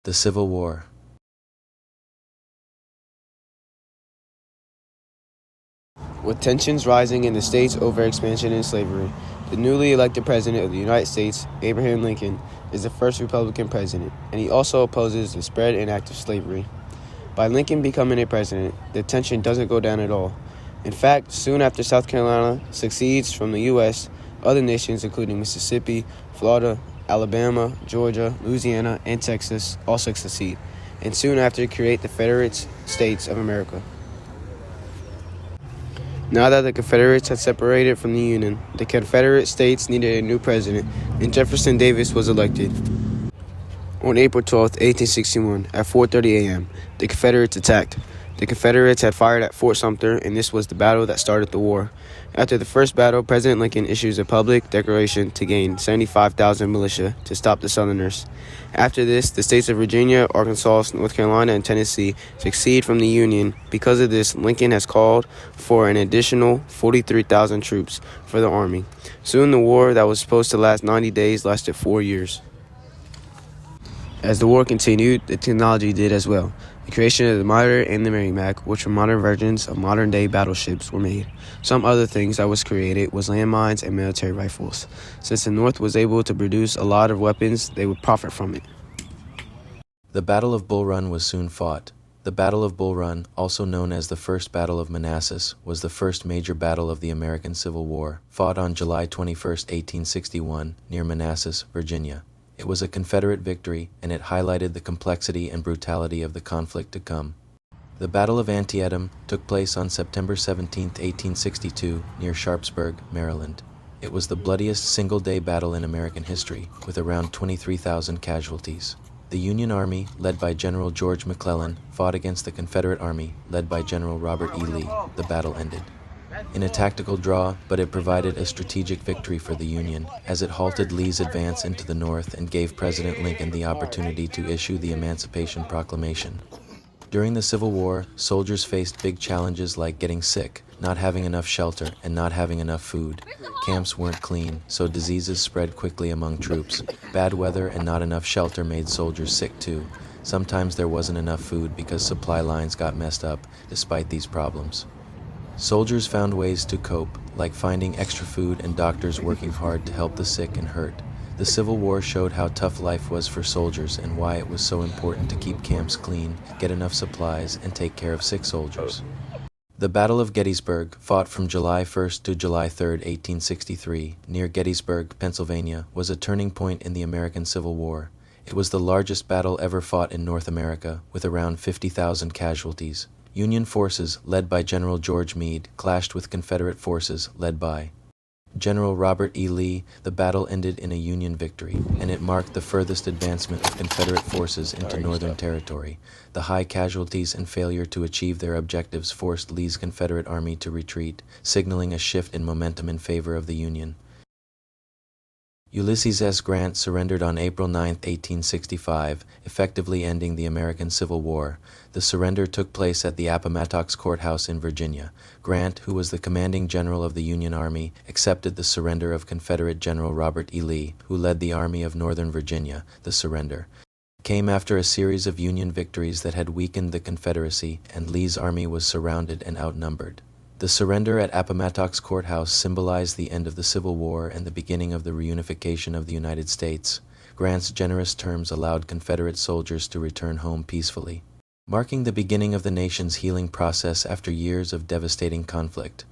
The Civil War. With tensions rising in the states over expansion and slavery, the newly elected president of the United States, Abraham Lincoln, is the first Republican president, and he also opposes the spread and act of slavery. By Lincoln becoming a president, the tension doesn't go down at all. In fact, soon after South Carolina secedes from the U.S., other nations, including Mississippi, Florida, Alabama, Georgia, Louisiana, and Texas, also secede, and soon after create the Confederate States of America. Now that the Confederates had separated from the Union, the Confederate States needed a new president, and Jefferson Davis was elected. On April 12, 1861, at 4:30 a.m., the Confederates attacked. The Confederates had fired at Fort Sumter, and this was the battle that started the war. After the first battle, President Lincoln issues a public declaration to gain 75,000 militia to stop the Southerners. After this, the states of Virginia, Arkansas, North Carolina, and Tennessee secede from the Union. Because of this, Lincoln has called for an additional 43,000 troops for the army. Soon the war that was supposed to last 90 days lasted 4 years. As the war continued, the technology did as well. The creation of the Monitor and the Merrimac, which were modern versions of modern-day battleships, were made. Some other things that was created was landmines and military rifles. Since the North was able to produce a lot of weapons, they would profit from it. The Battle of Bull Run was soon fought. The Battle of Bull Run, also known as the First Battle of Manassas, was the first major battle of the American Civil War, fought on July 21, 1861, near Manassas, Virginia. It was a Confederate victory, and it highlighted the complexity and brutality of the conflict to come. The Battle of Antietam took place on September 17, 1862, near Sharpsburg, Maryland. It was the bloodiest single-day battle in American history, with around 23,000 casualties. The Union Army, led by General George McClellan, fought against the Confederate Army, led by General Robert E. Lee. The battle ended in a tactical draw, but it provided a strategic victory for the Union, as it halted Lee's advance into the North and gave President Lincoln the opportunity to issue the Emancipation Proclamation. During the Civil War, soldiers faced big challenges like getting sick, not having enough shelter, and not having enough food. Camps weren't clean, so diseases spread quickly among troops. Bad weather and not enough shelter made soldiers sick too. Sometimes there wasn't enough food because supply lines got messed up. Despite these problems, soldiers found ways to cope, like finding extra food and doctors working hard to help the sick and hurt. The Civil War showed how tough life was for soldiers and why it was so important to keep camps clean, get enough supplies, and take care of sick soldiers. The Battle of Gettysburg, fought from July 1st to July 3rd, 1863, near Gettysburg, Pennsylvania, was a turning point in the American Civil War. It was the largest battle ever fought in North America, with around 50,000 casualties. Union forces, led by General George Meade, clashed with Confederate forces, led by General Robert E. Lee. The battle ended in a Union victory, and it marked the furthest advancement of Confederate forces into Northern territory. The high casualties and failure to achieve their objectives forced Lee's Confederate Army to retreat, signaling a shift in momentum in favor of the Union. Ulysses S. Grant surrendered on April 9, 1865, effectively ending the American Civil War. The surrender took place at the Appomattox Courthouse in Virginia. Grant, who was the commanding general of the Union Army, accepted the surrender of Confederate General Robert E. Lee, who led the Army of Northern Virginia. The surrender came after a series of Union victories that had weakened the Confederacy, and Lee's army was surrounded and outnumbered. The surrender at Appomattox Courthouse symbolized the end of the Civil War and the beginning of the reunification of the United States. Grant's generous terms allowed Confederate soldiers to return home peacefully, marking the beginning of the nation's healing process after years of devastating conflict.